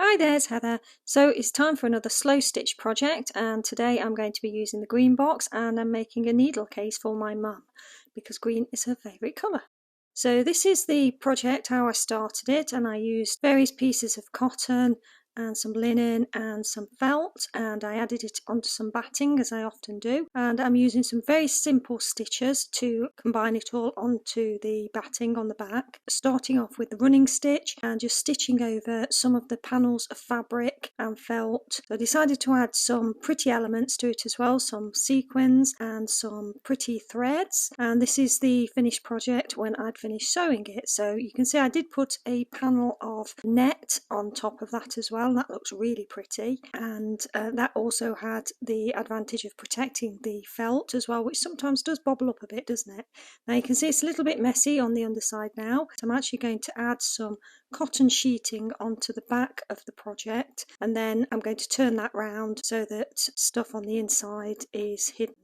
Hi there, it's Heather. So it's time for another slow stitch project, and today I'm going to be using the green box and I'm making a needle case for my mum because green is her favourite colour. So this is the project, how I started it, and I used various pieces of cotton and some linen and some felt, and I added it onto some batting as I often do, and I'm using some very simple stitches to combine it all onto the batting on the back, starting off with the running stitch and just stitching over some of the panels of fabric and felt. So I decided to add some pretty elements to it as well, some sequins and some pretty threads, and this is the finished project when I'd finished sewing it. So you can see I did put a panel of net on top of that as well. That looks really pretty, and that also had the advantage of protecting the felt as well, which sometimes does bobble up a bit, doesn't it? Now you can see it's a little bit messy on the underside now, so I'm actually going to add some cotton sheeting onto the back of the project, and then I'm going to turn that round so that stuff on the inside is hidden.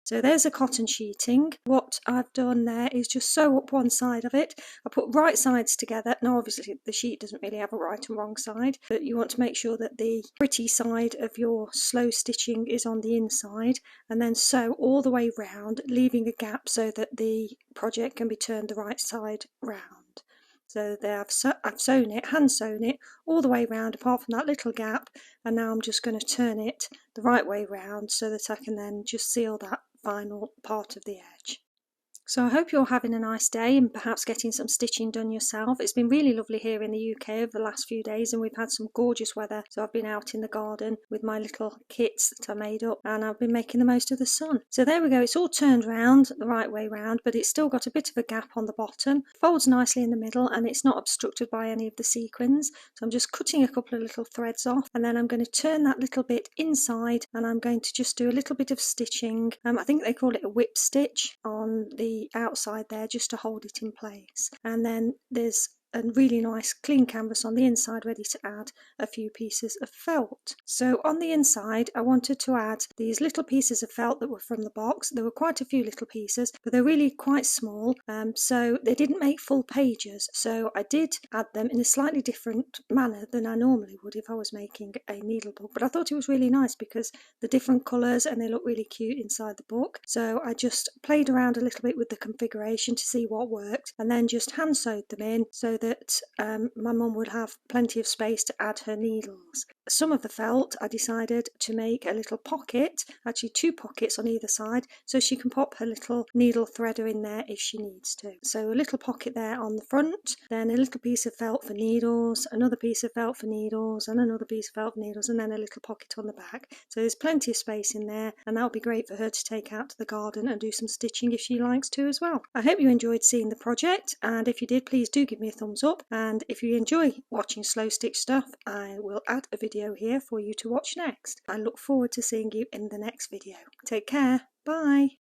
So there's a cotton sheeting. What I've done there is just sew up one side of it. I put right sides together. Now obviously the sheet doesn't really have a right and wrong side, but you want to make sure that the pretty side of your slow stitching is on the inside, and then sew all the way round, leaving a gap so that the project can be turned the right side round. So there I've sewn it, hand sewn it all the way round apart from that little gap, and now I'm just going to turn it the right way round so that I can then just seal that final part of the edge. So I hope you're having a nice day and perhaps getting some stitching done yourself. It's been really lovely here in the UK over the last few days, and we've had some gorgeous weather. So I've been out in the garden with my little kits that I made up, and I've been making the most of the sun. So there we go, it's all turned round the right way round, but it's still got a bit of a gap on the bottom. Folds nicely in the middle and it's not obstructed by any of the sequins. So I'm just cutting a couple of little threads off, and then I'm going to turn that little bit inside, and I'm going to just do a little bit of stitching. I think they call it a whip stitch on the outside there, just to hold it in place. And then there's a really nice clean canvas on the inside ready to add a few pieces of felt. So on the inside I wanted to add these little pieces of felt that were from the box. There were quite a few little pieces, but they're really quite small, so they didn't make full pages, so I did add them in a slightly different manner than I normally would if I was making a needle book. But I thought it was really nice because the different colours and they look really cute inside the book. So I just played around a little bit with the configuration to see what worked, and then just hand sewed them in so that my mum would have plenty of space to add her needles. Some of the felt I decided to make a little pocket, actually 2 pockets on either side, so she can pop her little needle threader in there if she needs to. So a little pocket there on the front, then a little piece of felt for needles, another piece of felt for needles, and another piece of felt for needles, and then a little pocket on the back. So there's plenty of space in there, and that'll be great for her to take out to the garden and do some stitching if she likes to as well. I hope you enjoyed seeing the project, and if you did, please do give me a thumbs up, and if you enjoy watching slow stitch stuff, I will add a video here for you to watch next. I look forward to seeing you in the next video. Take care. Bye.